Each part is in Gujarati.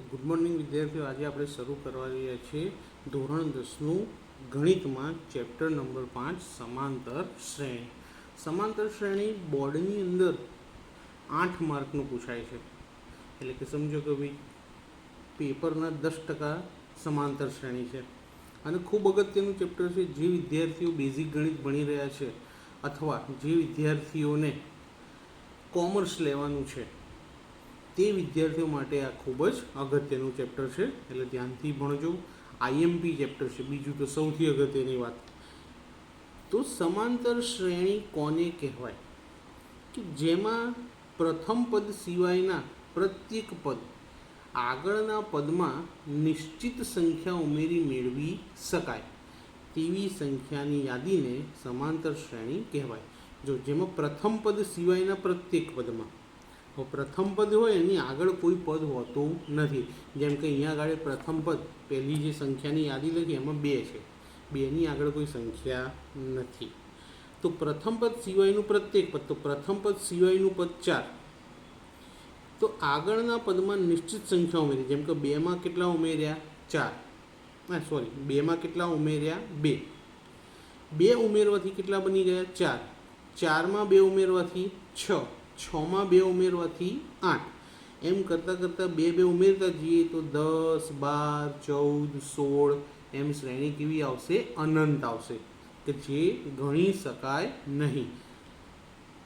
ગુડ મોર્નિંગ વિદ્યાર્થીઓ, આજે આપણે શરૂ કરવા રહ્યા છીએ ધોરણ 10નું ગણિતમાં ચેપ્ટર નંબર 5 સમાંતર શ્રેણી. સમાંતર શ્રેણી બોર્ડની અંદર 8 માર્કનું પૂછાય છે. એટલે કે સમજો કે ભાઈ પેપરના 10% સમાંતર શ્રેણી છે અને ખૂબ અગત્યનું ચેપ્ટર છે. જે વિદ્યાર્થીઓ બેઝિક ગણિત ભણી રહ્યા છે અથવા જે વિદ્યાર્થીઓને કોમર્સ લેવાનું છે તે વિદ્યાર્થીઓ માટે આ ખૂબ જ અગત્યનું ચેપ્ટર છે. એટલે ધ્યાનથી ભણજો. આઈએમપી ચેપ્ટર છે. બીજું તો સૌથી અગત્યની વાત, તો સમાંતર શ્રેણી કોને કહેવાય? કે જેમાં પ્રથમ પદ સિવાયના પ્રત્યેક પદ આગળના પદમાં નિશ્ચિત સંખ્યા ઉમેરી મેળવી શકાય તેવી સંખ્યાની યાદીને સમાંતર શ્રેણી કહેવાય. જો જેમાં પ્રથમ પદ સિવાયના પ્રત્યેક પદમાં, પ્રથમ પદ હોય એની આગળ કોઈ પદ હોતું નથી. જેમ કે અહીંયા આગળ પ્રથમ પદ પહેલી જે સંખ્યાની યાદી લખી એમાં 2 છે, 2ની આગળ કોઈ સંખ્યા નથી. તો પ્રથમ પદ સિવાયનું પ્રત્યેક પદ, તો પ્રથમ પદ સિવાયનું પદ 4, તો આગળના પદમાં નિશ્ચિત સંખ્યા ઉમેરી. જેમ કે 2માં કેટલા ઉમેર્યા? 4. સોરી, 2માં કેટલા ઉમેર્યા? 2. 2 ઉમેરવાથી કેટલા બની ગયા? 4. 4માં 2 ઉમેરવાથી 6, 6માં 2 ઉમેરવાથી 8. એમ કરતાં કરતાં 2 ઉમેરતા જઈએ તો 10, 12, 14, 16 એમ શ્રેણી કેવી આવશે? અનંત આવશે, કે જે ગણી શકાય નહીં.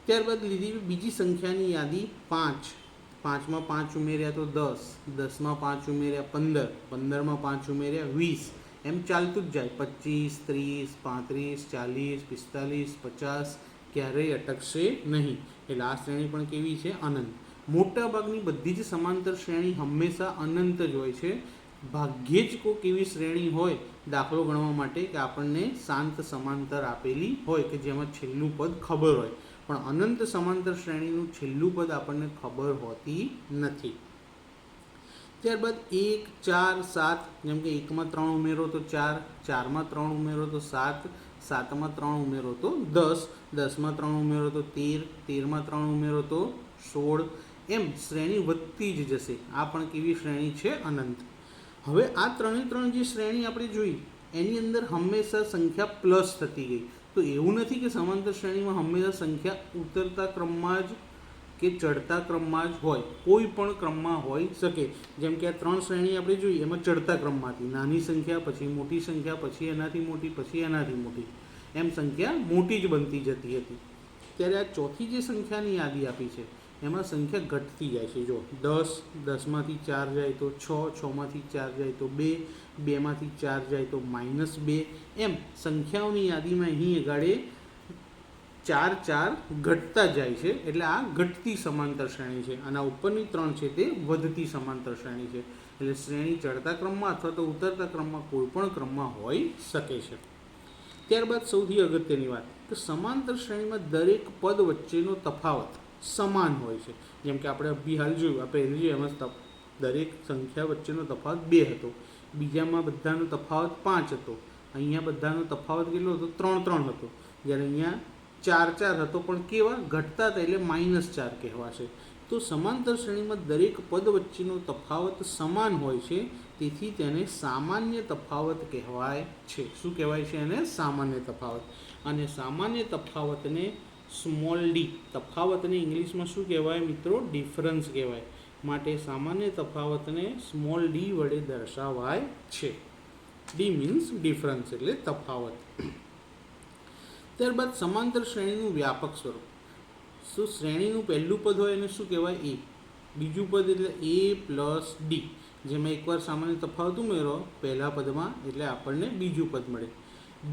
ત્યારબાદ લીધી બીજી સંખ્યાની યાદી 5. 5માં 5 ઉમેર્યા તો 10, 10માં 5 ઉમેર્યા 15, 15માં 5 ઉમેર્યા 20. એમ ચાલતું જ જાય. 25, 30, 35, 40, 45, 50 ક્યારેય અટકશે નહીં. એટલે આ શ્રેણી પણ કેવી છે? અનંત. મોટાભાગની બધી જ સમાંતર શ્રેણી હંમેશા અનંત જ હોય છે. ભાગ્યે જ કોઈક એવી શ્રેણી હોય દાખલો ગણવા માટે કે આપણને શાંત સમાંતર આપેલી હોય કે જેમાં છેલ્લું પદ ખબર હોય, પણ અનંત સમાંતર શ્રેણીનું છેલ્લું પદ આપણને ખબર હોતી નથી. ત્યારબાદ 1, 4, 7, જેમ કે 1માં 3 ઉમેરો તો 4, 4માં 3 ઉમેરો તો 7, 7માં 3 ઉમેરો તો 10, 10માં 3 ઉમેરો તો 13, 13માં 3 ઉમેરો તો 16. એમ શ્રેણી વધતી જ જશે. આ પણ કેવી શ્રેણી છે? અનંત. હવે આ ત્રણે જે શ્રેણી આપણે જોઈ એની અંદર હંમેશા સંખ્યા પ્લસ થતી ગઈ. તો એવું નથી કે સમાંતર શ્રેણીમાં હંમેશા સંખ્યા ઉતરતા ક્રમમાં જ કે ચડતા ક્રમમાં જ હોય, કોઈ પણ ક્રમમાં હોઈ શકે. જેમ કે આ 3 શ્રેણી આપણે જોઈ એમાં ચડતા ક્રમમાં હતી. નાની સંખ્યા, પછી મોટી સંખ્યા, પછી એનાથી મોટી, પછી એનાથી મોટી, એમ સંખ્યા મોટી જ બનતી જતી હતી. ત્યારે આ ચોથી જે સંખ્યાની યાદી આપી છે એમાં સંખ્યા ઘટતી જાય છે. જો 10, 10માંથી 4 જાય તો 6, 6માંથી 4 જાય તો 2, 2માંથી 4 જાય તો -2. એમ સંખ્યાઓની યાદીમાં અહીં આગળ 4 ઘટતા જાય છે. એટલે આ ઘટતી સમાંતર શ્રેણી છે. અને આ ઉપરની 3 છે તે વધતી સમાંતર શ્રેણી છે. એટલે શ્રેણી ચડતા ક્રમમાં અથવા તો ઉતરતા ક્રમમાં કોઈ પણ ક્રમમાં હોઈ શકે છે. ત્યારબાદ સૌથી અગત્યની વાત કે સમાંતર શ્રેણીમાં દરેક પદ વચ્ચેનો તફાવત સમાન હોય છે. જેમ કે આપણે હાલ જોયું, આપણે પહેલી જોયું એમાં દરેક સંખ્યા વચ્ચેનો તફાવત 2 હતો, બીજામાં બધાનો તફાવત 5 હતો, અહીંયા બધાનો તફાવત કેટલો હતો? 3 હતો. જ્યારે અહીંયા 4 હતો, પણ કેવા? ઘટતા હતા, એટલે -4 કહેવાશે. તો સમાંતર શ્રેણીમાં દરેક પદ વચ્ચેનો તફાવત સમાન હોય છે, તેથી તેને સામાન્ય તફાવત કહેવાય છે. શું કહેવાય છે એને? સામાન્ય તફાવત. અને સામાન્ય તફાવતને સ્મોલ ડી, તફાવતને ઇંગ્લિશમાં શું કહેવાય મિત્રો? ડિફરન્સ કહેવાય. માટે સામાન્ય તફાવતને સ્મોલ ડી વડે દર્શાવાય છે. ડી મીન્સ ડિફરન્સ, એટલે તફાવત. ત્યારબાદ સમાંતર શ્રેણીનું વ્યાપક સ્વરૂપ. શું શ્રેણીનું પહેલું પદ હોય એને શું કહેવાય? એ. બીજું પદ એટલે A+D. જેમાં એકવાર સામાન્ય તફાવત ઉમેરો પહેલા પદમાં એટલે આપણને બીજું પદ મળે.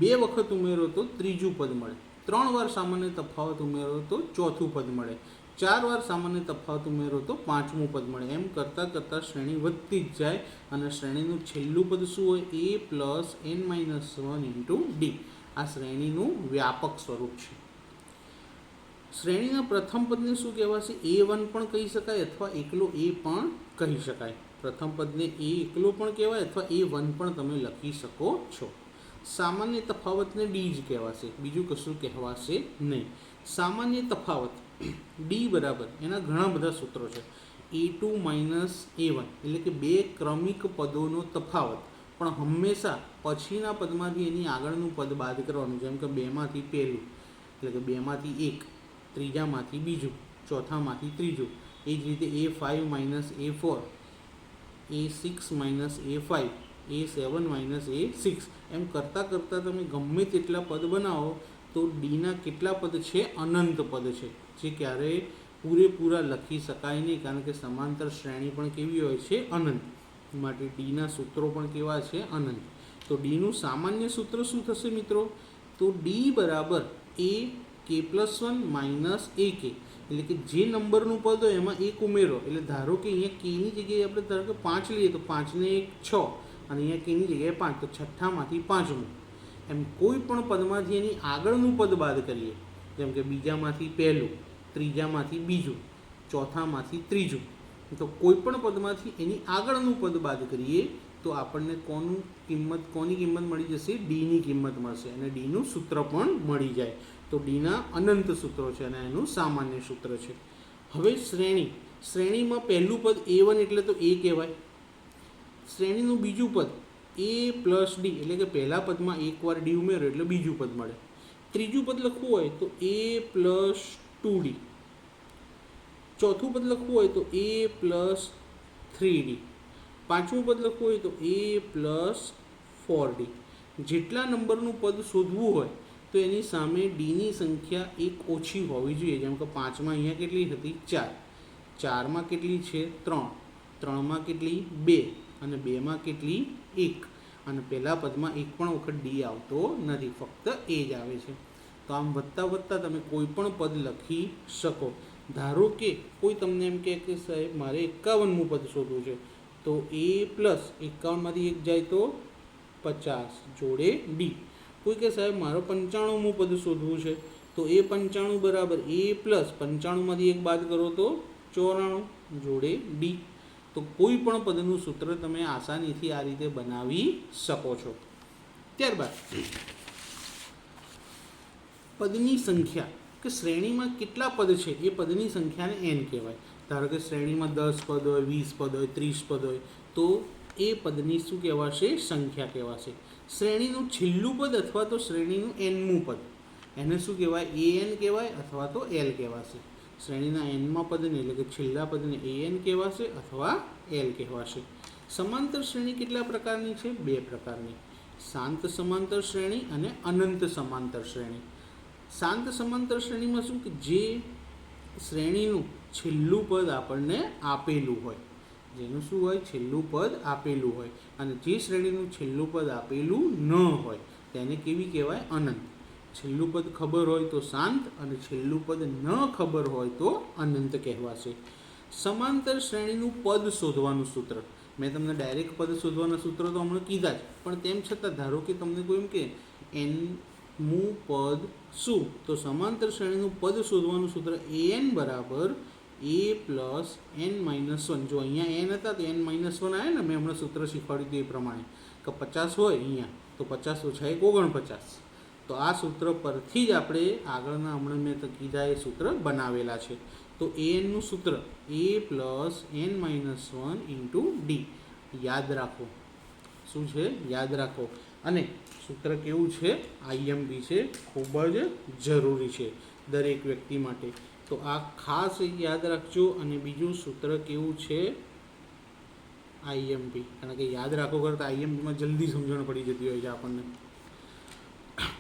2 વખત ઉમેરો તો ત્રીજું પદ મળે. 3 વાર સામાન્ય તફાવત ઉમેરો તો ચોથું પદ મળે. 4 વાર સામાન્ય તફાવત ઉમેરો તો 5મું પદ મળે. એમ કરતાં કરતાં શ્રેણી વધતી જ જાય અને શ્રેણીનું છેલ્લું પદ શું હોય? A+n-1 × D. આ શ્રેણીનું વ્યાપક સ્વરૂપ છે. શ્રેણીના પ્રથમ પદને શું કહેવાશે? A1 પણ કહી શકાય અથવા એકલો A પણ કહી શકાય. પ્રથમ પદને A એકલો પણ કહેવાય અથવા A1 પણ તમે લખી શકો છો. સામાન્ય તફાવતને ડી જ કહેવાશે, બીજું કશું કહેવાશે નહીં. સામાન્ય તફાવત ડી બરાબર, એના ઘણા બધા સૂત્રો છે. A2 માઇનસ A1 એટલે કે બે ક્રમિક પદોનો તફાવત, પણ હંમેશા પછીના પદમાંથી એની આગળનું પદ બાદ કરવાનું. જેમ કે બેમાંથી પહેલું એટલે કે બેમાંથી એક, ત્રીજામાંથી બીજું, ચોથામાંથી ત્રીજું. એ જ રીતે A5 minus A4, A6 minus A5, A7 minus A6 એમ કરતાં કરતાં તમે ગમે તેટલા પદ બનાવો તો ડીના કેટલા પદ છે? અનંત પદ છે, જે ક્યારેય પૂરેપૂરા લખી શકાય નહીં, કારણ કે સમાંતર શ્રેણી પણ કેવી હોય છે? અનંત. માટે ડીના સૂત્રો પણ કેવા છે? અનંત. તો ડીનું સામાન્ય સૂત્ર શું થશે મિત્રો? તો ડી બરાબર એ કે પ્લસ 1 માઇનસ એ કે, એટલે કે જે નંબરનું પદ હોય એમાં એક ઉમેરો. એટલે ધારો કે અહીંયા કેની જગ્યાએ આપણે ધારો કે 5 લઈએ તો 5 ને 1 6, અને અહીંયા કેની જગ્યાએ 5 તો છઠ્ઠામાંથી પાંચમું. એમ કોઈ પણ પદમાંથી એની આગળનું પદ બાદ કરીએ, જેમ કે બીજામાંથી પહેલું, ત્રીજામાંથી બીજું, ચોથામાંથી ત્રીજું, તો કોઈ પણ પદમાંથી એની આગળનું પદ બાદ કરીએ તો આપણને કોની કિંમત મળી જશે? ડીની કિંમત મળશે, અને ડીનું સૂત્ર પણ મળી જાય. તો ડીના અનંત સૂત્રો છે અને એનું સામાન્ય સૂત્ર છે. હવે શ્રેણીમાં પહેલું પદ A1 એટલે તો એ કહેવાય. શ્રેણીનું બીજું પદ A પ્લસ ડી એટલે કે પહેલા પદમાં એકવાર ડી ઉમેરો એટલે બીજું પદ મળે. ત્રીજું પદ લખવું હોય તો A પ્લસ 2D. ચોથું પદ લખવું હોય તો A પ્લસ 3D. પાંચમું પદ લખવું હોય તો A પ્લસ 4D. જેટલા નંબરનું પદ શોધવું હોય તો એની સામે ડીની સંખ્યા એક ઓછી હોવી જોઈએ. જેમ કે 5માં અહીંયા કેટલી હતી? 4. 4માં કેટલી છે? 3. 3માં કેટલી? 2. અને 2માં કેટલી? 1. અને પહેલા પદમાં એક પણ વખત ડી આવતો નથી, ફક્ત એ જ આવે છે. તો આમ વધતા વધતા તમે કોઈ પણ પદ લખી શકો. ધારો કે કોઈ તમને એમ કહે કે સાહેબ મારે 51મું પદ શોધવું છે, તો એ પ્લસ 51માંથી 1 જાય તો 50 જોડે ડી. કોઈ કે સાહેબ મારો 95મું પદ શોધવું છે, તો એ 95 બરાબર એ પ્લસ 95માંથી 1 બાદ કરો તો 94 જોડે ડી. તો કોઈ પણ પદનું સૂત્ર તમે આસાનીથી આ રીતે બનાવી શકો છો. ત્યારબાદ પદની સંખ્યા, કે શ્રેણીમાં કેટલા પદ છે એ પદની સંખ્યાને n કહેવાય. ધારો કે શ્રેણીમાં 10 પદ હોય, 20 પદ હોય, 30 પદ હોય, તો એ પદની શું કહેવાશે? સંખ્યા કહેવાશે. શ્રેણીનું છેલ્લું પદ અથવા તો શ્રેણીનું nમું પદ, એને શું કહેવાય? an કહેવાય અથવા તો l કહેવાશે. શ્રેણીના nમા પદને એટલે કે છેલ્લા પદને an કહેવાશે અથવા l કહેવાશે. સમાંતર શ્રેણી કેટલા પ્રકારની છે? 2 પ્રકારની: શાંત સમાંતર શ્રેણી અને અનંત સમાંતર શ્રેણી. શાંત સમાંતર શ્રેણીમાં શું કે જે શ્રેણીનું છેલ્લું પદ આપણને આપેલું હોય, જેનું શું હોય? છેલ્લું પદ આપેલું હોય, અને જે શ્રેણીનું છેલ્લું પદ આપેલું ન હોય તેને કેવી કહેવાય? અનંત. છેલ્લું પદ ખબર હોય તો શાંત, અને છેલ્લું પદ ન ખબર હોય તો અનંત કહેવાશે. સમાંતર શ્રેણીનું પદ શોધવાનું સૂત્ર, મેં તમને ડાયરેક્ટ પદ શોધવાના સૂત્ર તો હમણાં કીધા જ, પણ તેમ છતાં ધારો કે તમને કોઈ એમ કે nમું પદ શું, તો સમાંતર શ્રેણીનું પદ શોધવાનું સૂત્ર an બરાબર a પ્લસ n માઇનસ 1. જો અહીંયા n હતા તો n માઇનસ 1 આવે ને, મેં હમણાં સૂત્ર શીખવાડ્યું હતું એ પ્રમાણે, કે 50 હોય અહીંયા તો 50 ઓછા 1 49. તો આ સૂત્ર પરથી જ આપણે આગળના હમણાં મેં કીધા એ સૂત્ર બનાવેલા છે. તો anનું સૂત્ર a plus n minus 1 into D. યાદ રાખો, શું છે? યાદ રાખો. અને સૂત્ર કેવું છે? IMP છે, ખૂબ જ જરૂરી છે દરેક વ્યક્તિ માટે. તો આ ખાસ યાદ રાખજો. અને બીજું સૂત્ર કેવું છે? IMP. કારણ કે યાદ રાખો કરતાં IMPમાં જલ્દી સમજણ પડી જતી હોય છે આપણને.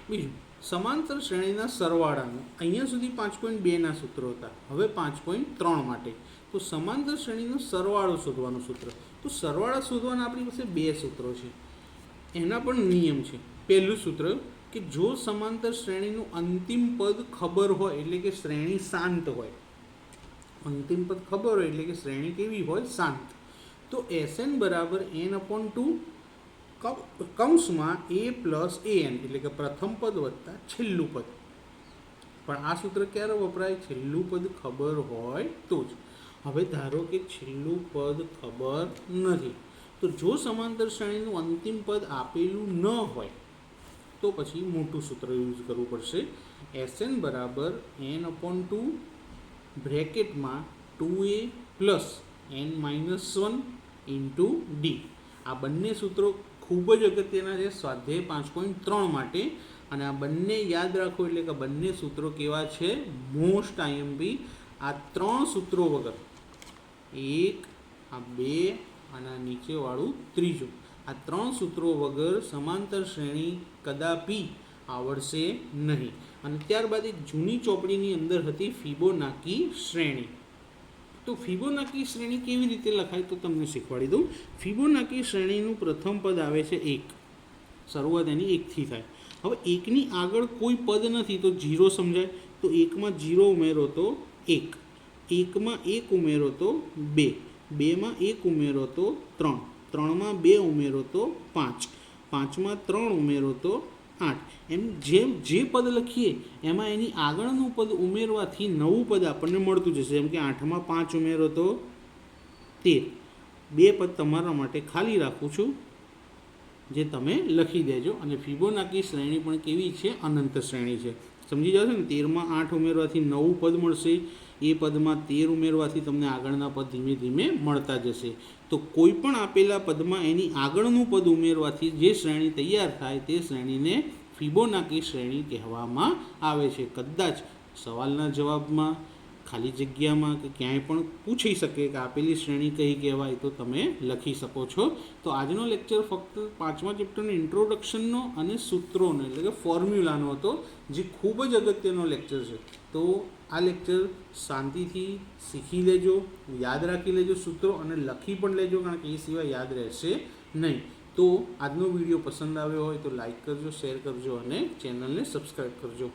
બીજું, સમાંતર શ્રેણીના સરવાળાનું. અહીંયા સુધી 5.2ના સૂત્રો હતા, હવે 5.3 માટે. તો સમાંતર શ્રેણીનો સરવાળો શોધવાનું સૂત્ર. તો સરવાળા શોધવાના આપણી પાસે 2 સૂત્રો છે, એના પણ નિયમ છે. પહેલું સૂત્ર કે જો સમાંતર શ્રેણીનું અંતિમ પદ ખબર હોય એટલે કે શ્રેણી શાંત હોય. અંતિમ પદ ખબર હોય એટલે કે શ્રેણી કેવી હોય? શાંત. તો Sn બરાબર n/2 કૌંસમાં a પ્લસ an, એટલે કે પ્રથમ પદ વત્તા છેલ્લું પદ. પણ આ સૂત્ર ક્યારે વપરાય? છેલ્લું પદ ખબર હોય તો જ. હવે ધારો કે છેલ્લું પદ ખબર નથી, તો જો સમાંતર શ્રેણીનું અંતિમ પદ આપેલું ન હોય તો પછી મોટું સૂત્ર યુઝ કરવું પડશે. Sn બરાબર n/2 બ્રેકેટમાં 2a plus n-1 into D. આ બંને સૂત્રો ખૂબ જ અગત્યના છે સ્વાધ્યાય 5.3 માટે, અને આ બંને યાદ રાખો એટલે કે બંને સૂત્રો કેવા છે? Most IMP. આ 3 સૂત્રો વગર, 1, આ 2 અને આ નીચેવાળું ત્રીજું, આ 3 સૂત્રો વગર સમાંતર શ્રેણી કદાપી આવડશે નહીં. અને ત્યારબાદ એક જૂની ચોપડીની અંદર હતી ફિબોનાકી શ્રેણી. તો ફિબોનાકી શ્રેણી કેવી રીતે લખાય તો તમને શીખવાડી દઉં. ફિબોનાકી શ્રેણીનું પ્રથમ પદ આવે છે 1, શરૂઆત એની 1થી થાય. હવે 1ની આગળ કોઈ પદ નથી તો 0 સમજાય. તો 1માં 0 ઉમેરો તો 1, 1માં 1 ઉમેરો તો 2, 2માં 1 ઉમેરો તો 3, 3માં 2 ઉમેરો તો 5, 5માં 3 ઉમેરો તો 8. એમ જેમ જે પદ લખીએ એમાં એની આગળનું પદ ઉમેરવાથી નવું પદ આપણને મળતું જશે. જેમ કે 8માં 5 ઉમેરો તો 13. 2 પદ તમારા માટે ખાલી રાખું છું, જે તમે લખી દેજો. અને ફિબોનાકી શ્રેણી પણ કેવી છે? અનંત શ્રેણી છે. સમજી જાઓ છો ને? 13માં 8 ઉમેરવાથી નવું પદ મળશે, એ પદમાં 13 ઉમેરવાથી તમને આગળના પદ ધીમે ધીમે મળતા જશે. તો કોઈ પણ આપેલા પદમાં એની આગળનું પદ ઉમેરવાથી જે શ્રેણી તૈયાર થાય તે શ્રેણીને ફિબોનાકી શ્રેણી કહેવામાં આવે છે. કદાચ સવાલના જવાબમાં, ખાલી જગ્યામાં કે ક્યાંય પણ પૂછી શકે કે આપેલી શ્રેણી કઈ કહેવાય, તો તમે લખી શકો છો. તો આજનો લેક્ચર ફક્ત 5મા ચેપ્ટરનો ઇન્ટ્રોડક્શનનો અને સૂત્રોનો એટલે કે ફોર્મ્યુલાનો હતો, જે ખૂબ જ અગત્યનો લેક્ચર છે. તો આ લેક્ચર શાંતિથી શીખી લેજો, યાદ રાખી લેજો સૂત્રો, અને લખી પણ લેજો, કારણ કે એ સિવાય યાદ રહેશે નહીં. તો આજનો વિડીયો પસંદ આવ્યો હોય તો લાઈક કરજો, શેર કરજો અને ચેનલને સબસ્ક્રાઈબ કરજો.